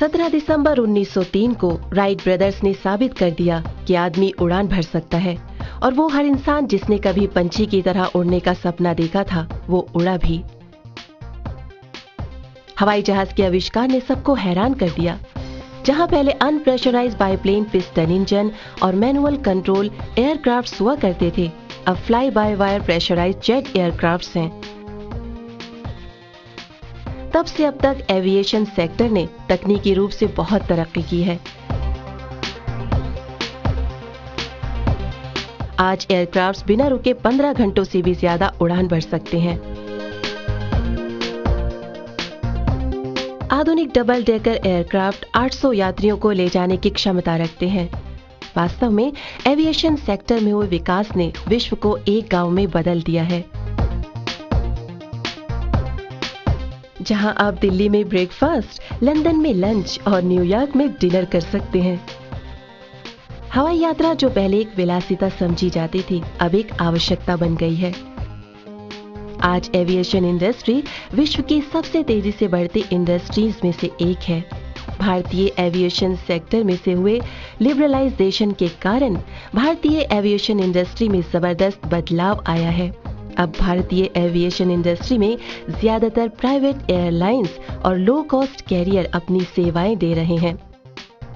17 दिसंबर 1903 को Wright brothers ने साबित कर दिया कि आदमी उड़ान भर सकता है और वो हर इंसान जिसने कभी पंछी की तरह उड़ने का सपना देखा था वो उड़ा भी। हवाई जहाज के आविष्कार ने सबको हैरान कर दिया। जहां पहले अनप्रेशराइज्ड बाईप्लेन पिस्टन इंजन और मैनुअल कंट्रोल एयरक्राफ्ट हुआ करते थे, अब fly by wire pressurised jet aircraft हैं। तब से अब तक एविएशन सेक्टर ने तकनीकी रूप से बहुत तरक्की की है। आज एयरक्राफ्ट बिना रुके 15 घंटों से भी ज्यादा उड़ान भर सकते हैं। आधुनिक डबल डेकर एयरक्राफ्ट 800 यात्रियों को ले जाने की क्षमता रखते हैं। वास्तव में एविएशन सेक्टर में हुए विकास ने विश्व को एक गांव में बदल दिया है। जहां आप दिल्ली में ब्रेकफास्ट, लंदन में लंच और न्यूयॉर्क में डिनर कर सकते हैं। हवाई यात्रा जो पहले एक विलासिता समझी जाती थी, अब एक आवश्यकता बन गई है। आज एविएशन इंडस्ट्री विश्व की सबसे तेजी से बढ़ती इंडस्ट्रीज में से एक है। भारतीय एविएशन सेक्टर में से हुए लिबरलाइजेशन के कारण भारतीय एविएशन इंडस्ट्री में जबरदस्त बदलाव आया है। अब भारतीय एविएशन इंडस्ट्री में ज्यादातर प्राइवेट एयरलाइंस और लो कॉस्ट कैरियर अपनी सेवाएं दे रहे हैं।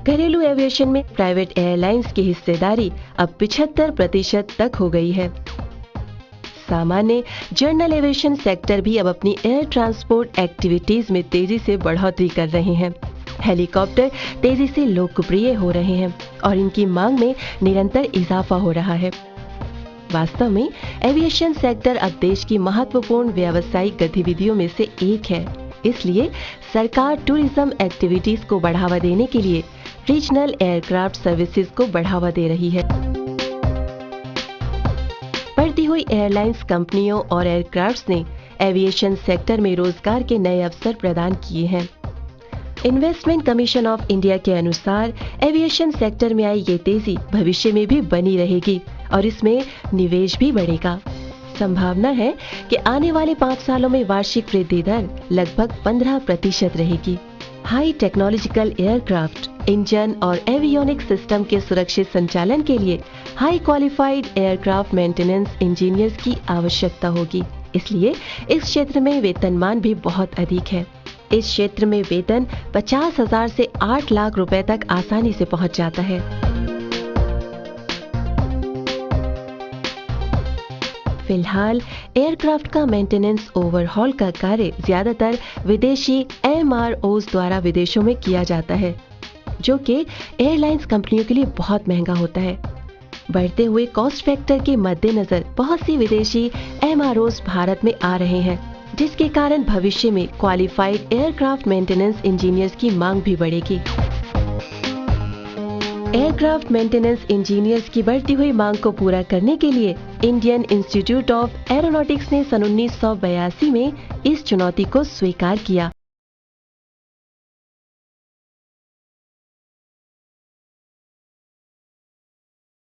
घरेलू एविएशन में प्राइवेट एयरलाइंस की हिस्सेदारी अब 75% तक हो गई है। सामान्य जनरल एविएशन सेक्टर भी अब अपनी एयर ट्रांसपोर्ट एक्टिविटीज में तेजी से बढ़ोतरी कर रहे हैं। हेलीकॉप्टर तेजी से लोकप्रिय हो रहे हैं और इनकी मांग में निरंतर इजाफा हो रहा है। वास्तव में एविएशन सेक्टर अब देश की महत्वपूर्ण व्यावसायिक गतिविधियों में से एक है। इसलिए सरकार टूरिज्म एक्टिविटीज को बढ़ावा देने के लिए रीजनल एयरक्राफ्ट सर्विसेज को बढ़ावा दे रही है। बढ़ती हुई एयरलाइंस कंपनियों और एयरक्राफ्ट्स ने एविएशन सेक्टर में रोजगार के नए अवसर प्रदान किए हैं। इन्वेस्टमेंट कमीशन ऑफ इंडिया के अनुसार एविएशन सेक्टर में आई ये तेजी भविष्य में भी बनी रहेगी और इसमें निवेश भी बढ़ेगा। संभावना है कि आने वाले 5 सालों में वार्षिक वृद्धि दर लगभग 15% रहेगी। हाई टेक्नोलॉजिकल एयरक्राफ्ट, इंजन और एवियोनिक सिस्टम के सुरक्षित संचालन के लिए high qualified aircraft maintenance engineers की आवश्यकता होगी। इसलिए इस क्षेत्र में वेतनमान भी बहुत अधिक है। इस क्षेत्र में वेतन 50,000 से 8 लाख रुपए तक आसानी से पहुंच जाता है। फिलहाल एयरक्राफ्ट का मेंटेनेंस ओवरहॉल का कार्य ज्यादातर विदेशी MROs द्वारा विदेशों में किया जाता है, जो कि एयरलाइंस कंपनियों के लिए बहुत महंगा होता है। बढ़ते हुए कॉस्ट फैक्टर के मद्देनजर बहुत सी विदेशी MROs भारत में आ रहे हैं, जिसके कारण भविष्य में क्वालिफाइड एयरक्राफ्ट मेंटेनेंस इंजीनियर्स की मांग भी बढ़ेगी। एयरक्राफ्ट मेंटेनेंस इंजीनियर्स की बढ़ती हुई मांग को पूरा करने के लिए इंडियन इंस्टीट्यूट ऑफ एरोनॉटिक्स ने सन 1982 में इस चुनौती को स्वीकार किया।